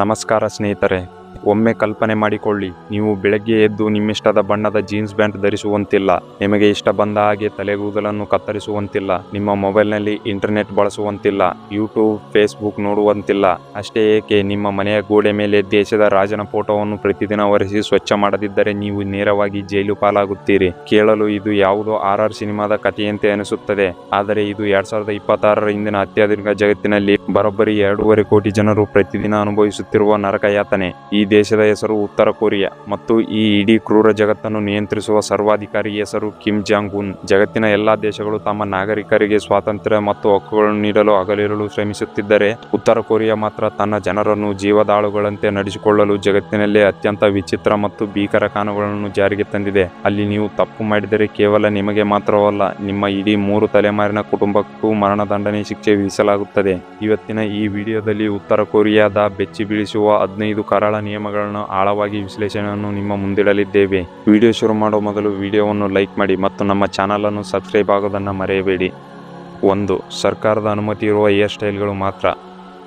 ನಮಸ್ಕಾರ ಸ್ನೇಹಿತರೆ, ಒಮ್ಮೆ ಕಲ್ಪನೆ ಮಾಡಿಕೊಳ್ಳಿ, ನೀವು ಬೆಳಗ್ಗೆ ಎದ್ದು ನಿಮ್ಮಿಷ್ಟದ ಬಣ್ಣದ ಜೀನ್ಸ್ ಪ್ಯಾಂಟ್ ಧರಿಸುವಂತಿಲ್ಲ, ನಿಮಗೆ ಇಷ್ಟ ಬಂದ ಹಾಗೆ ತಲೆಗೂದಲನ್ನು ಕತ್ತರಿಸುವಂತಿಲ್ಲ, ನಿಮ್ಮ ಮೊಬೈಲ್ನಲ್ಲಿ ಇಂಟರ್ನೆಟ್ ಬಳಸುವಂತಿಲ್ಲ, ಯೂಟ್ಯೂಬ್ ಫೇಸ್ಬುಕ್ ನೋಡುವಂತಿಲ್ಲ. ಅಷ್ಟೇ ಏಕೆ, ನಿಮ್ಮ ಮನೆಯ ಗೋಡೆ ಮೇಲೆ ದೇಶದ ರಾಜನ ಫೋಟೋವನ್ನು ಪ್ರತಿದಿನ ಒರೆಸಿ ಸ್ವಚ್ಛ ಮಾಡದಿದ್ದರೆ ನೀವು ನೇರವಾಗಿ ಜೈಲು ಪಾಲಾಗುತ್ತೀರಿ. ಕೇಳಲು ಇದು ಯಾವುದೋ ಆರ್ಆರ್ ಸಿನಿಮಾದ ಕಥೆಯಂತೆ ಅನಿಸುತ್ತದೆ, ಆದರೆ ಇದು 2026ರ ಇಂದಿನ ಅತ್ಯಾಧುನಿಕ ಜಗತ್ತಿನಲ್ಲಿ ಬರೋಬ್ಬರಿ 2.5 ಕೋಟಿ ಜನರು ಪ್ರತಿದಿನ ಅನುಭವಿಸುತ್ತಿರುವ ನರಕ ಯಾತನೆ. ಈ ದೇಶದ ಹೆಸರು ಉತ್ತರ ಕೊರಿಯಾ ಮತ್ತು ಈ ಇಡೀ ಕ್ರೂರ ಜಗತ್ತನ್ನು ನಿಯಂತ್ರಿಸುವ ಸರ್ವಾಧಿಕಾರಿ ಹೆಸರು ಕಿಮ್ ಜಾಂಗ್ ಉನ್. ಜಗತ್ತಿನ ಎಲ್ಲಾ ದೇಶಗಳು ತಮ್ಮ ನಾಗರಿಕರಿಗೆ ಸ್ವಾತಂತ್ರ್ಯ ಮತ್ತು ಹಕ್ಕುಗಳನ್ನು ನೀಡಲು ಹಗಲಿರುಳು ಶ್ರಮಿಸುತ್ತಿದ್ದರೆ, ಉತ್ತರ ಕೊರಿಯಾ ಮಾತ್ರ ತನ್ನ ಜನರನ್ನು ಜೀವದಾಳುಗಳಂತೆ ನಡೆಸಿಕೊಳ್ಳಲು ಜಗತ್ತಿನಲ್ಲೇ ಅತ್ಯಂತ ವಿಚಿತ್ರ ಮತ್ತು ಭೀಕರ ಕಾನೂನುಗಳನ್ನು ಜಾರಿಗೆ ತಂದಿದೆ. ಅಲ್ಲಿ ನೀವು ತಪ್ಪು ಮಾಡಿದರೆ ಕೇವಲ ನಿಮಗೆ ಮಾತ್ರವಲ್ಲ, ನಿಮ್ಮ ಇಡೀ 3 ತಲೆಮಾರಿನ ಕುಟುಂಬಕ್ಕೂ ಮರಣದಂಡನೆ ಶಿಕ್ಷೆ ವಿಧಿಸಲಾಗುತ್ತದೆ. ಇವತ್ತಿನ ಈ ವಿಡಿಯೋದಲ್ಲಿ ಉತ್ತರ ಕೊರಿಯಾದ ಬೆಚ್ಚಿ ಬೀಳಿಸುವ 15 ಕರಾಳ ನಿಯಮಗಳನ್ನು ಆಳವಾಗಿ ವಿಶ್ಲೇಷಣೆಯನ್ನು ನಿಮ್ಮ ಮುಂದಿಡಲಿದ್ದೇವೆ. ವಿಡಿಯೋ ಶುರು ಮಾಡುವ ಮೊದಲು ವಿಡಿಯೋವನ್ನು ಲೈಕ್ ಮಾಡಿ ಮತ್ತು ನಮ್ಮ ಚಾನಲ್ ಅನ್ನು ಸಬ್ಸ್ಕ್ರೈಬ್ ಆಗೋದನ್ನು ಮರೆಯಬೇಡಿ. 1. ಸರ್ಕಾರದ ಅನುಮತಿ ಇರುವ ಹೇರ್ ಸ್ಟೈಲ್ಗಳು ಮಾತ್ರ.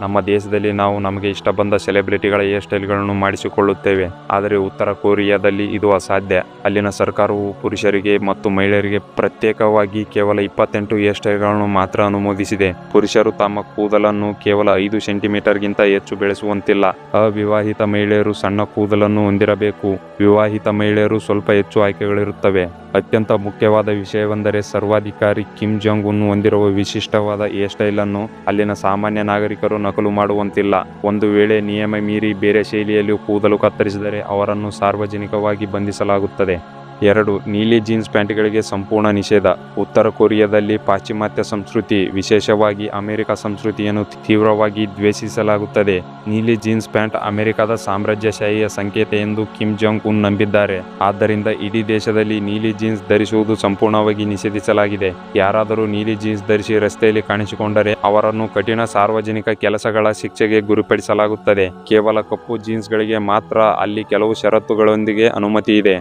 ನಮ್ಮ ದೇಶದಲ್ಲಿ ನಾವು ನಮಗೆ ಇಷ್ಟ ಬಂದ ಸೆಲೆಬ್ರಿಟಿಗಳ ಹೇರ್ ಸ್ಟೈಲ್ಗಳನ್ನು ಮಾಡಿಸಿಕೊಳ್ಳುತ್ತೇವೆ, ಆದರೆ ಉತ್ತರ ಕೊರಿಯಾದಲ್ಲಿ ಇದು ಅಸಾಧ್ಯ. ಅಲ್ಲಿನ ಸರ್ಕಾರವು ಪುರುಷರಿಗೆ ಮತ್ತು ಮಹಿಳೆಯರಿಗೆ ಪ್ರತ್ಯೇಕವಾಗಿ ಕೇವಲ 28 ಹೇರ್ ಸ್ಟೈಲ್ಗಳನ್ನು ಮಾತ್ರ ಅನುಮೋದಿಸಿದೆ. ಪುರುಷರು ತಮ್ಮ ಕೂದಲನ್ನು ಕೇವಲ 5 ಸೆಂಟಿಮೀಟರ್ಗಿಂತ ಹೆಚ್ಚು ಬೆಳೆಸುವಂತಿಲ್ಲ. ಅವಿವಾಹಿತ ಮಹಿಳೆಯರು ಸಣ್ಣ ಕೂದಲನ್ನು ಹೊಂದಿರಬೇಕು. ವಿವಾಹಿತ ಮಹಿಳೆಯರು ಸ್ವಲ್ಪ ಹೆಚ್ಚು ಆಯ್ಕೆಗಳಿರುತ್ತವೆ. ಅತ್ಯಂತ ಮುಖ್ಯವಾದ ವಿಷಯವೆಂದರೆ, ಸರ್ವಾಧಿಕಾರಿ ಕಿಮ್ ಜಾಂಗ್ ಉನ್ ಹೊಂದಿರುವ ವಿಶಿಷ್ಟವಾದ ಹೇರ್ ಸ್ಟೈಲ್ ಅನ್ನು ಅಲ್ಲಿನ ಸಾಮಾನ್ಯ ನಾಗರಿಕರು ನಕಲು ಮಾಡುವಂತಿಲ್ಲ. ಒಂದು ವೇಳೆ ನಿಯಮ ಮೀರಿ ಬೇರೆ ಶೈಲಿಯಲ್ಲಿ ಕೂದಲು ಕತ್ತರಿಸಿದರೆ ಅವರನ್ನು ಸಾರ್ವಜನಿಕವಾಗಿ ಬಂಧಿಸಲಾಗುತ್ತದೆ. 2. ನೀಲಿ ಜೀನ್ಸ್ ಪ್ಯಾಂಟ್ಗಳಿಗೆ ಸಂಪೂರ್ಣ ನಿಷೇಧ. ಉತ್ತರ ಕೊರಿಯಾದಲ್ಲಿ ಪಾಶ್ಚಿಮಾತ್ಯ ಸಂಸ್ಕೃತಿ, ವಿಶೇಷವಾಗಿ ಅಮೆರಿಕ ಸಂಸ್ಕೃತಿಯನ್ನು ತೀವ್ರವಾಗಿ ದ್ವೇಷಿಸಲಾಗುತ್ತದೆ. ನೀಲಿ ಜೀನ್ಸ್ ಪ್ಯಾಂಟ್ ಅಮೆರಿಕದ ಸಾಮ್ರಾಜ್ಯಶಾಹಿಯ ಸಂಕೇತ ಎಂದು ಕಿಮ್ ಜಾಂಗ್ ಉನ್ ನಂಬಿದ್ದಾರೆ. ಆದ್ದರಿಂದ ಇಡೀ ದೇಶದಲ್ಲಿ ನೀಲಿ ಜೀನ್ಸ್ ಧರಿಸುವುದು ಸಂಪೂರ್ಣವಾಗಿ ನಿಷೇಧಿಸಲಾಗಿದೆ. ಯಾರಾದರೂ ನೀಲಿ ಜೀನ್ಸ್ ಧರಿಸಿ ರಸ್ತೆಯಲ್ಲಿ ಕಾಣಿಸಿಕೊಂಡರೆ ಅವರನ್ನು ಕಠಿಣ ಸಾರ್ವಜನಿಕ ಕೆಲಸಗಳ ಶಿಕ್ಷೆಗೆ ಗುರಿಪಡಿಸಲಾಗುತ್ತದೆ. ಕೇವಲ ಕಪ್ಪು ಜೀನ್ಸ್ಗಳಿಗೆ ಮಾತ್ರ ಅಲ್ಲಿ ಕೆಲವು ಷರತ್ತುಗಳೊಂದಿಗೆ ಅನುಮತಿ ಇದೆ.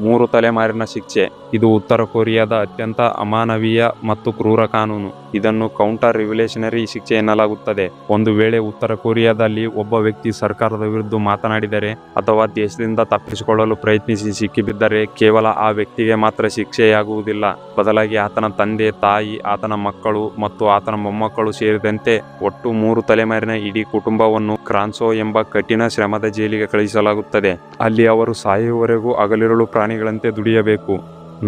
3 ತಲೆಮಾರಿನ ಶಿಕ್ಷೆ. ಇದು ಉತ್ತರ ಕೊರಿಯಾದ ಅತ್ಯಂತ ಅಮಾನವೀಯ ಮತ್ತು ಕ್ರೂರ ಕಾನೂನು. ಇದನ್ನು ಕೌಂಟರ್ ರಿವಲ್ಯೂಷನರಿ ಶಿಕ್ಷೆ ಎನ್ನಲಾಗುತ್ತದೆ. ಒಂದು ವೇಳೆ ಉತ್ತರ ಕೊರಿಯಾದಲ್ಲಿ ಒಬ್ಬ ವ್ಯಕ್ತಿ ಸರ್ಕಾರದ ವಿರುದ್ಧ ಮಾತನಾಡಿದರೆ ಅಥವಾ ದೇಶದಿಂದ ತಪ್ಪಿಸಿಕೊಳ್ಳಲು ಪ್ರಯತ್ನಿಸಿ ಸಿಕ್ಕಿಬಿದ್ದರೆ, ಕೇವಲ ಆ ವ್ಯಕ್ತಿಗೆ ಮಾತ್ರ ಶಿಕ್ಷೆಯಾಗುವುದಿಲ್ಲ, ಬದಲಾಗಿ ಆತನ ತಂದೆ, ತಾಯಿ, ಆತನ ಮಕ್ಕಳು ಮತ್ತು ಆತನ ಮೊಮ್ಮಕ್ಕಳು ಸೇರಿದಂತೆ ಒಟ್ಟು 3 ತಲೆಮಾರಿನ ಇಡೀ ಕುಟುಂಬವನ್ನು ಕ್ರಾನ್ಸೋ ಎಂಬ ಕಠಿಣ ಶ್ರಮದ ಜೈಲಿಗೆ ಕಳುಹಿಸಲಾಗುತ್ತದೆ. ಅಲ್ಲಿ ಅವರು ಸಾಯುವವರೆಗೂ ಹಗಲಿರುಳು ಪ್ರಾಣಿಗಳಂತೆ ದುಡಿಯಬೇಕು.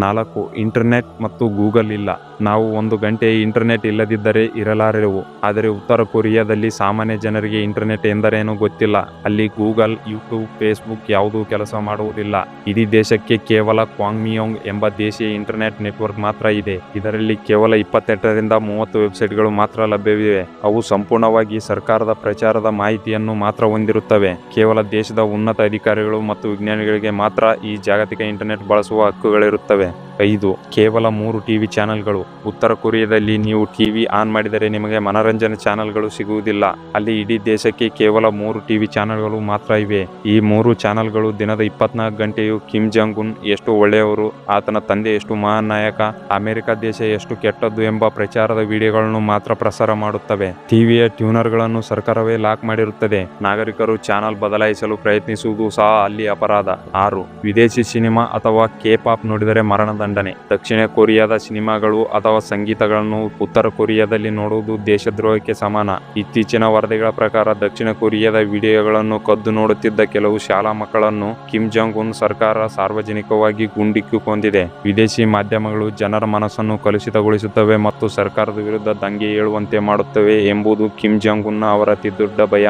4. ಇಂಟರ್ನೆಟ್ ಮತ್ತು ಗೂಗಲ್ ಇಲ್ಲ. ನಾವು 1 ಗಂಟೆ ಇಂಟರ್ನೆಟ್ ಇಲ್ಲದಿದ್ದರೆ ಇರಲಾರೆವು, ಆದರೆ ಉತ್ತರ ಕೊರಿಯಾದಲ್ಲಿ ಸಾಮಾನ್ಯ ಜನರಿಗೆ ಇಂಟರ್ನೆಟ್ ಎಂದರೇನು ಗೊತ್ತಿಲ್ಲ. ಅಲ್ಲಿ ಗೂಗಲ್, ಯೂಟ್ಯೂಬ್, ಫೇಸ್ಬುಕ್ ಯಾವುದೂ ಕೆಲಸ ಮಾಡುವುದಿಲ್ಲ. ಇಡೀ ದೇಶಕ್ಕೆ ಕೇವಲ ಕ್ವಾಂಗ್ಮಿಯೋಂಗ್ ಎಂಬ ದೇಶೀಯ ಇಂಟರ್ನೆಟ್ ನೆಟ್ವರ್ಕ್ ಮಾತ್ರ ಇದೆ. ಇದರಲ್ಲಿ ಕೇವಲ 28ರಿಂದ 30 ವೆಬ್ಸೈಟ್ಗಳು ಮಾತ್ರ ಲಭ್ಯವಿವೆ. ಅವು ಸಂಪೂರ್ಣವಾಗಿ ಸರ್ಕಾರದ ಪ್ರಚಾರದ ಮಾಹಿತಿಯನ್ನು ಮಾತ್ರ ಹೊಂದಿರುತ್ತವೆ. ಕೇವಲ ದೇಶದ ಉನ್ನತ ಅಧಿಕಾರಿಗಳು ಮತ್ತು ವಿಜ್ಞಾನಿಗಳಿಗೆ ಮಾತ್ರ ಈ ಜಾಗತಿಕ ಇಂಟರ್ನೆಟ್ ಬಳಸುವ ಹಕ್ಕುಗಳಿರುತ್ತವೆ. 5. ಕೇವಲ 3 ಟಿವಿ ಚಾನೆಲ್ಗಳು. ಉತ್ತರ ಕೊರಿಯಾದಲ್ಲಿ ನೀವು ಟಿವಿ ಆನ್ ಮಾಡಿದರೆ ನಿಮಗೆ ಮನರಂಜನೆ ಚಾನೆಲ್ಗಳು ಸಿಗುವುದಿಲ್ಲ. ಅಲ್ಲಿ ಇಡೀ ದೇಶಕ್ಕೆ ಕೇವಲ 3 ಟಿವಿ ಚಾನೆಲ್ಗಳು ಮಾತ್ರ ಇವೆ. ಈ 3 ಚಾನೆಲ್ಗಳು ದಿನದ 24 ಗಂಟೆಯೂ ಕಿಮ್ ಜಾಂಗ್ ಉನ್ ಎಷ್ಟು ಒಳ್ಳೆಯವರು, ಆತನ ತಂದೆ ಎಷ್ಟು ಮಹಾನ್ ನಾಯಕ, ಅಮೆರಿಕ ದೇಶ ಎಷ್ಟು ಕೆಟ್ಟದ್ದು ಎಂಬ ಪ್ರಚಾರದ ವಿಡಿಯೋಗಳನ್ನು ಮಾತ್ರ ಪ್ರಸಾರ ಮಾಡುತ್ತವೆ. ಟಿವಿಯ ಟ್ಯೂನರ್ಗಳನ್ನು ಸರ್ಕಾರವೇ ಲಾಕ್ ಮಾಡಿರುತ್ತದೆ. ನಾಗರಿಕರು ಚಾನೆಲ್ ಬದಲಾಯಿಸಲು ಪ್ರಯತ್ನಿಸುವುದು ಸಹ ಅಲ್ಲಿ ಅಪರಾಧ. 6. ವಿದೇಶಿ ಸಿನಿಮಾ ಅಥವಾ ಕೆ-ಪಾಪ್ ನೋಡಿದರೆ ಮರಣದಂಡನೆ. ದಕ್ಷಿಣ ಕೊರಿಯಾದ ಸಿನಿಮಾಗಳು ಅಥವಾ ಸಂಗೀತಗಳನ್ನು ಉತ್ತರ ಕೊರಿಯಾದಲ್ಲಿ ನೋಡುವುದು ದೇಶದ್ರೋಹಕ್ಕೆ ಸಮಾನ. ಇತ್ತೀಚಿನ ವರದಿಗಳ ಪ್ರಕಾರ ದಕ್ಷಿಣ ಕೊರಿಯಾದ ವಿಡಿಯೋಗಳನ್ನು ಕದ್ದು ನೋಡುತ್ತಿದ್ದ ಕೆಲವು ಶಾಲಾ ಮಕ್ಕಳನ್ನು ಕಿಮ್ ಜಾಂಗ್ ಉನ್ ಸರ್ಕಾರ ಸಾರ್ವಜನಿಕವಾಗಿ ಗುಂಡಿಕ್ಕಿ ಕೊಂದಿದೆ. ವಿದೇಶಿ ಮಾಧ್ಯಮಗಳು ಜನರ ಮನಸ್ಸನ್ನು ಕಲುಷಿತಗೊಳಿಸುತ್ತವೆ ಮತ್ತು ಸರ್ಕಾರದ ವಿರುದ್ಧ ದಂಗೆ ಏಳುವಂತೆ ಮಾಡುತ್ತವೆ ಎಂಬುದು ಕಿಮ್ ಜಾಂಗ್ ಉನ್ ಅವರ ಅತಿದೊಡ್ಡ ಭಯ.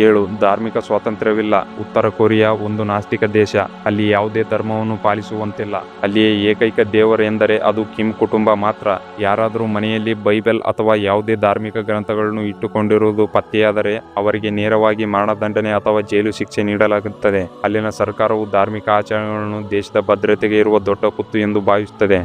7. ಧಾರ್ಮಿಕ ಸ್ವಾತಂತ್ರ್ಯವಿಲ್ಲ. ಉತ್ತರ ಕೊರಿಯಾ ಒಂದು ನಾಸ್ತಿಕ ದೇಶ. ಅಲ್ಲಿ ಯಾವುದೇ ಧರ್ಮವನ್ನು ಪಾಲಿಸುವಂತಿಲ್ಲ. ಅಲ್ಲಿಯೇ ಏಕೈಕ ದೇವರು ಎಂದರೆ ಅದು ಕಿಮ್ ಕುಟುಂಬ ಮಾತ್ರ. ಯಾರಾದರೂ ಮನೆಯಲ್ಲಿ ಬೈಬಲ್ ಅಥವಾ ಯಾವುದೇ ಧಾರ್ಮಿಕ ಗ್ರಂಥಗಳನ್ನು ಇಟ್ಟುಕೊಂಡಿರುವುದು ಪತ್ತೆಯಾದರೆ ಅವರಿಗೆ ನೇರವಾಗಿ ಮರಣದಂಡನೆ ಅಥವಾ ಜೈಲು ಶಿಕ್ಷೆ ನೀಡಲಾಗುತ್ತದೆ. ಅಲ್ಲಿನ ಸರ್ಕಾರವು ಧಾರ್ಮಿಕ ಆಚರಣೆಗಳನ್ನು ದೇಶದ ಭದ್ರತೆಗೆ ಇರುವ ದೊಡ್ಡ ಕುತ್ತು ಎಂದು ಭಾವಿಸುತ್ತದೆ.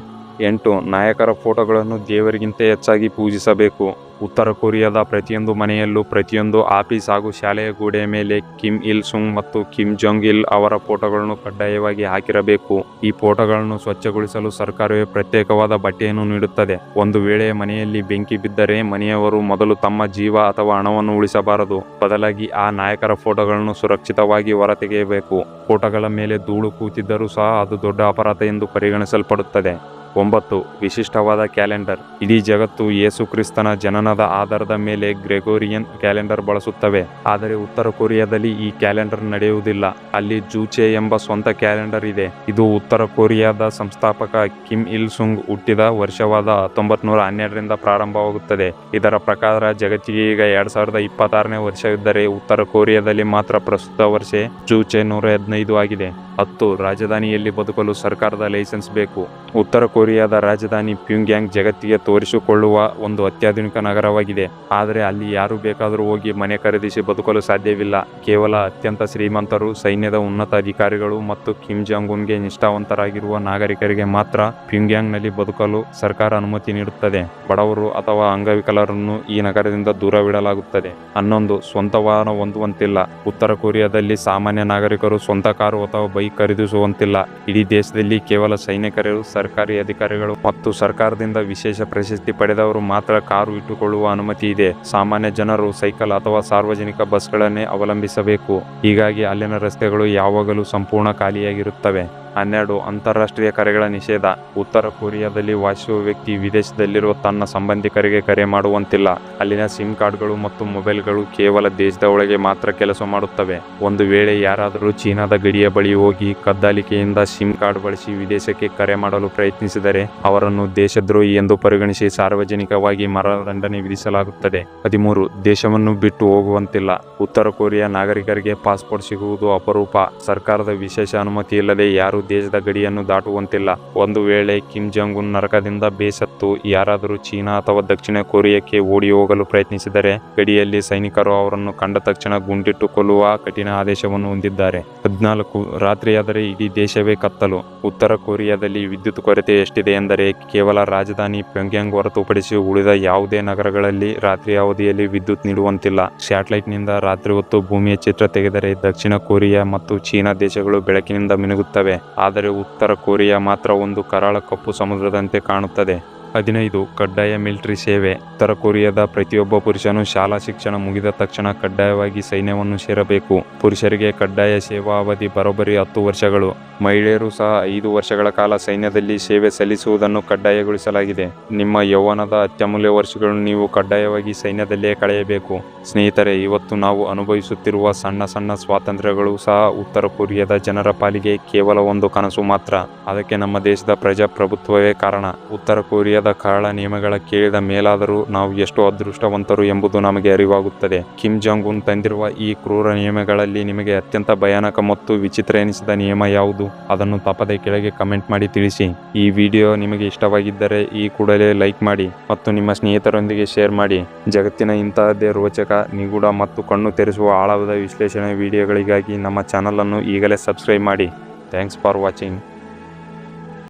8. ನಾಯಕರ ಫೋಟೋಗಳನ್ನು ದೇವರಿಗಿಂತ ಹೆಚ್ಚಾಗಿ ಪೂಜಿಸಬೇಕು. ಉತ್ತರ ಕೊರಿಯಾದ ಪ್ರತಿಯೊಂದು ಮನೆಯಲ್ಲೂ ಪ್ರತಿಯೊಂದು ಆಫೀಸ್ ಹಾಗೂ ಶಾಲೆಯ ಗೋಡೆಯ ಮೇಲೆ ಕಿಮ್ ಇಲ್ ಸುಂಗ್ ಮತ್ತು ಕಿಮ್ ಜೊಂಗ್ ಇಲ್ ಅವರ ಫೋಟೋಗಳನ್ನು ಕಡ್ಡಾಯವಾಗಿ ಹಾಕಿರಬೇಕು. ಈ ಫೋಟೋಗಳನ್ನು ಸ್ವಚ್ಛಗೊಳಿಸಲು ಸರ್ಕಾರವೇ ಪ್ರತ್ಯೇಕವಾದ ಬಟ್ಟೆಯನ್ನು ನೀಡುತ್ತದೆ. ಒಂದು ವೇಳೆ ಮನೆಯಲ್ಲಿ ಬೆಂಕಿ ಬಿದ್ದರೆ ಮನೆಯವರು ಮೊದಲು ತಮ್ಮ ಜೀವ ಅಥವಾ ಹಣವನ್ನು ಉಳಿಸಬಾರದು. ಬದಲಾಗಿ ಆ ನಾಯಕರ ಫೋಟೋಗಳನ್ನು ಸುರಕ್ಷಿತವಾಗಿ ಹೊರತೆಗೆಯಬೇಕು. ಫೋಟೋಗಳ ಮೇಲೆ ಧೂಳು ಕೂತಿದ್ದರೂ ಸಹ ಅದು ದೊಡ್ಡ ಅಪರಾಧ ಎಂದು ಪರಿಗಣಿಸಲ್ಪಡುತ್ತದೆ. 9. ವಿಶಿಷ್ಟವಾದ ಕ್ಯಾಲೆಂಡರ್. ಇಡೀ ಜಗತ್ತು ಯೇಸು ಕ್ರಿಸ್ತನ ಜನನದ ಆಧಾರದ ಮೇಲೆ ಗ್ರೆಗೋರಿಯನ್ ಕ್ಯಾಲೆಂಡರ್ ಬಳಸುತ್ತವೆ. ಆದರೆ ಉತ್ತರ ಕೊರಿಯಾದಲ್ಲಿ ಈ ಕ್ಯಾಲೆಂಡರ್ ನಡೆಯುವುದಿಲ್ಲ. ಅಲ್ಲಿ ಜೂಚೆ ಎಂಬ ಸ್ವಂತ ಕ್ಯಾಲೆಂಡರ್ ಇದೆ. ಇದು ಉತ್ತರ ಕೊರಿಯಾದ ಸಂಸ್ಥಾಪಕ ಕಿಮ್ ಇಲ್ ಸುಂಗ್ ಹುಟ್ಟಿದ ವರ್ಷವಾದ 1912ರಿಂದ ಪ್ರಾರಂಭವಾಗುತ್ತದೆ. ಇದರ ಪ್ರಕಾರ ಜಗತ್ತಿಗೆ ಈಗ 2026ನೇ ವರ್ಷವಿದ್ದರೆ ಉತ್ತರ ಕೊರಿಯಾದಲ್ಲಿ ಮಾತ್ರ ಪ್ರಸ್ತುತ ವರ್ಷ ಜೂಚೆ 115 ಆಗಿದೆ. 10. ರಾಜಧಾನಿಯಲ್ಲಿ ಬದುಕಲು ಸರ್ಕಾರದ ಲೈಸೆನ್ಸ್ ಬೇಕು. ಉತ್ತರ ಕೊರಿಯಾದ ರಾಜಧಾನಿ ಪ್ಯೂಂಗ್ಯಾಂಗ್ ಜಗತ್ತಿಗೆ ತೋರಿಸಿಕೊಳ್ಳುವ ಒಂದು ಅತ್ಯಾಧುನಿಕ ನಗರವಾಗಿದೆ. ಆದರೆ ಅಲ್ಲಿ ಯಾರು ಬೇಕಾದರೂ ಹೋಗಿ ಮನೆ ಖರೀದಿಸಿ ಬದುಕಲು ಸಾಧ್ಯವಿಲ್ಲ. ಕೇವಲ ಅತ್ಯಂತ ಶ್ರೀಮಂತರು, ಸೈನ್ಯದ ಉನ್ನತ ಅಧಿಕಾರಿಗಳು ಮತ್ತು ಕಿಮ್ ಜಾಂಗ್ ಉನ್ಗೆ ನಿಷ್ಠಾವಂತರಾಗಿರುವ ನಾಗರಿಕರಿಗೆ ಮಾತ್ರ ಪ್ಯೂಂಗ್ಯಾಂಗ್ನಲ್ಲಿ ಬದುಕಲು ಸರ್ಕಾರ ಅನುಮತಿ ನೀಡುತ್ತದೆ. ಬಡವರು ಅಥವಾ ಅಂಗವಿಕಲರನ್ನು ಈ ನಗರದಿಂದ ದೂರವಿಡಲಾಗುತ್ತದೆ. 11. ಸ್ವಂತ ವಾಹನ ಹೊಂದುವಂತಿಲ್ಲ. ಉತ್ತರ ಕೊರಿಯಾದಲ್ಲಿ ಸಾಮಾನ್ಯ ನಾಗರಿಕರು ಸ್ವಂತ ಕಾರು ಅಥವಾ ಬೈಕ್ ಖರೀದಿಸುವಂತಿಲ್ಲ. ಇಡೀ ದೇಶದಲ್ಲಿ ಕೇವಲ ಸೈನಿಕರು, ಸರ್ಕಾರಿ ಅಧಿಕಾರಿಗಳು ಮತ್ತು ಸರ್ಕಾರದಿಂದ ವಿಶೇಷ ಪ್ರಶಸ್ತಿ ಪಡೆದವರು ಮಾತ್ರ ಕಾರು ಇಟ್ಟುಕೊಳ್ಳುವ ಅನುಮತಿ ಇದೆ. ಸಾಮಾನ್ಯ ಜನರು ಸೈಕಲ್ ಅಥವಾ ಸಾರ್ವಜನಿಕ ಬಸ್ಗಳನ್ನೇ ಅವಲಂಬಿಸಬೇಕು. ಹೀಗಾಗಿ ಅಲ್ಲಿನ ರಸ್ತೆಗಳು ಯಾವಾಗಲೂ ಸಂಪೂರ್ಣ ಖಾಲಿಯಾಗಿರುತ್ತವೆ. 12. ಅಂತಾರಾಷ್ಟ್ರೀಯ ಕರೆಗಳ ನಿಷೇಧ. ಉತ್ತರ ಕೊರಿಯಾದಲ್ಲಿ ವಾಸಿಸುವ ವ್ಯಕ್ತಿ ವಿದೇಶದಲ್ಲಿರುವ ತನ್ನ ಸಂಬಂಧಿಕರಿಗೆ ಕರೆ ಮಾಡುವಂತಿಲ್ಲ. ಅಲ್ಲಿನ ಸಿಮ್ ಕಾರ್ಡ್ಗಳು ಮತ್ತು ಮೊಬೈಲ್ಗಳು ಕೇವಲ ದೇಶದ ಒಳಗೆ ಮಾತ್ರ ಕೆಲಸ ಮಾಡುತ್ತವೆ. ಒಂದು ವೇಳೆ ಯಾರಾದರೂ ಚೀನಾದ ಗಡಿಯ ಬಳಿ ಹೋಗಿ ಕದ್ದಾಲಿಕೆಯಿಂದ ಸಿಮ್ ಕಾರ್ಡ್ ಬಳಸಿ ವಿದೇಶಕ್ಕೆ ಕರೆ ಮಾಡಲು ಪ್ರಯತ್ನಿಸಿದರೆ ಅವರನ್ನು ದೇಶದ್ರೋಹಿ ಎಂದು ಪರಿಗಣಿಸಿ ಸಾರ್ವಜನಿಕವಾಗಿ ಮರಣದಂಡನೆ ವಿಧಿಸಲಾಗುತ್ತದೆ. 13. ದೇಶವನ್ನು ಬಿಟ್ಟು ಹೋಗುವಂತಿಲ್ಲ. ಉತ್ತರ ಕೊರಿಯಾ ನಾಗರಿಕರಿಗೆ ಪಾಸ್ಪೋರ್ಟ್ ಸಿಗುವುದು ಅಪರೂಪ. ಸರ್ಕಾರದ ವಿಶೇಷ ಅನುಮತಿ ಇಲ್ಲದೆ ಯಾರು ದೇಶದ ಗಡಿಯನ್ನು ದಾಟುವಂತಿಲ್ಲ. ಒಂದು ವೇಳೆ ಕಿಮ್ ಜಾಂಗ್ ಉನ್ ನರಕದಿಂದ ಬೇಸತ್ತು ಯಾರಾದರೂ ಚೀನಾ ಅಥವಾ ದಕ್ಷಿಣ ಕೊರಿಯಾಕ್ಕೆ ಓಡಿ ಹೋಗಲು ಪ್ರಯತ್ನಿಸಿದರೆ ಗಡಿಯಲ್ಲಿ ಸೈನಿಕರು ಅವರನ್ನು ಕಂಡ ತಕ್ಷಣ ಗುಂಡಿಟ್ಟು ಕೊಲ್ಲುವ ಕಠಿಣ ಆದೇಶವನ್ನು ಹೊಂದಿದ್ದಾರೆ. 14. ರಾತ್ರಿಯಾದರೆ ಇಡೀ ದೇಶವೇ ಕತ್ತಲು. ಉತ್ತರ ಕೊರಿಯಾದಲ್ಲಿ ವಿದ್ಯುತ್ ಕೊರತೆ ಎಷ್ಟಿದೆ ಎಂದರೆ ಕೇವಲ ರಾಜಧಾನಿ ಪ್ಯೋಂಗ್ಯಾಂಗ್ ಹೊರತುಪಡಿಸಿ ಉಳಿದ ಯಾವುದೇ ನಗರಗಳಲ್ಲಿ ರಾತ್ರಿ ಅವಧಿಯಲ್ಲಿ ವಿದ್ಯುತ್ ನೀಡುವಂತಿಲ್ಲ. ಸ್ಯಾಟಲೈಟ್ನಿಂದ ರಾತ್ರಿ ಹೊತ್ತು ಭೂಮಿಯ ಚಿತ್ರ ತೆಗೆದರೆ ದಕ್ಷಿಣ ಕೊರಿಯಾ ಮತ್ತು ಚೀನಾ ದೇಶಗಳು ಬೆಳಕಿನಿಂದ ಮಿನುಗುತ್ತವೆ. ಆದರೆ ಉತ್ತರ ಕೊರಿಯಾ ಮಾತ್ರ ಒಂದು ಕರಾಳ ಕಪ್ಪು ಸಮುದ್ರದಂತೆ ಕಾಣುತ್ತದೆ. 15. ಕಡ್ಡಾಯ ಮಿಲಿಟರಿ ಸೇವೆ. ಉತ್ತರ ಕೊರಿಯಾದ ಪ್ರತಿಯೊಬ್ಬ ಪುರುಷನು ಶಾಲಾ ಶಿಕ್ಷಣ ಮುಗಿದ ತಕ್ಷಣ ಕಡ್ಡಾಯವಾಗಿ ಸೈನ್ಯವನ್ನು ಸೇರಬೇಕು. ಪುರುಷರಿಗೆ ಕಡ್ಡಾಯ ಸೇವಾ ಅವಧಿ ಬರೋಬ್ಬರಿ 10 ವರ್ಷಗಳು. ಮಹಿಳೆಯರು ಸಹ 5 ವರ್ಷಗಳ ಕಾಲ ಸೈನ್ಯದಲ್ಲಿ ಸೇವೆ ಸಲ್ಲಿಸುವುದನ್ನು ಕಡ್ಡಾಯಗೊಳಿಸಲಾಗಿದೆ. ನಿಮ್ಮ ಯೌವನದ ಅತ್ಯಮೂಲ್ಯ ವರ್ಷಗಳನ್ನು ನೀವು ಕಡ್ಡಾಯವಾಗಿ ಸೈನ್ಯದಲ್ಲೇ ಕಳೆಯಬೇಕು. ಸ್ನೇಹಿತರೆ, ಇವತ್ತು ನಾವು ಅನುಭವಿಸುತ್ತಿರುವ ಸಣ್ಣ ಸಣ್ಣ ಸ್ವಾತಂತ್ರ್ಯಗಳು ಸಹ ಉತ್ತರ ಕೊರಿಯಾದ ಜನರ ಪಾಲಿಗೆ ಕೇವಲ ಒಂದು ಕನಸು ಮಾತ್ರ. ಅದಕ್ಕೆ ನಮ್ಮ ದೇಶದ ಪ್ರಜಾಪ್ರಭುತ್ವವೇ ಕಾರಣ. ಉತ್ತರ ಕೊರಿಯಾದ ಕರಾಳ ನಿಯಮಗಳ ಕೇಳಿದ ಮೇಲಾದರೂ ನಾವು ಎಷ್ಟು ಅದೃಷ್ಟವಂತರು ಎಂಬುದು ನಮಗೆ ಅರಿವಾಗುತ್ತದೆ. ಕಿಮ್ ಜಾಂಗ್ ಉನ್ ತಂದಿರುವ ಈ ಕ್ರೂರ ನಿಯಮಗಳಲ್ಲಿ ನಿಮಗೆ ಅತ್ಯಂತ ಭಯಾನಕ ಮತ್ತು ವಿಚಿತ್ರ ಎನಿಸಿದ ನಿಯಮ ಯಾವುದು? ಅದನ್ನು ತಪ್ಪದೆ ಕೆಳಗೆ ಕಮೆಂಟ್ ಮಾಡಿ ತಿಳಿಸಿ. ಈ ವಿಡಿಯೋ ನಿಮಗೆ ಇಷ್ಟವಾಗಿದ್ದರೆ ಈ ಕೂಡಲೇ ಲೈಕ್ ಮಾಡಿ ಮತ್ತು ನಿಮ್ಮ ಸ್ನೇಹಿತರೊಂದಿಗೆ ಶೇರ್ ಮಾಡಿ. ಜಗತ್ತಿನ ಇಂತಹದ್ದೇ ರೋಚಕ, ನಿಗೂಢ ಮತ್ತು ಕಣ್ಣು ತೆರೆಸುವ ಆಳವಾದ ವಿಶ್ಲೇಷಣೆ ವಿಡಿಯೋಗಳಿಗಾಗಿ ನಮ್ಮ ಚಾನಲ್ ಅನ್ನು ಈಗಲೇ ಸಬ್ಸ್ಕ್ರೈಬ್ ಮಾಡಿ. Thanks for watching.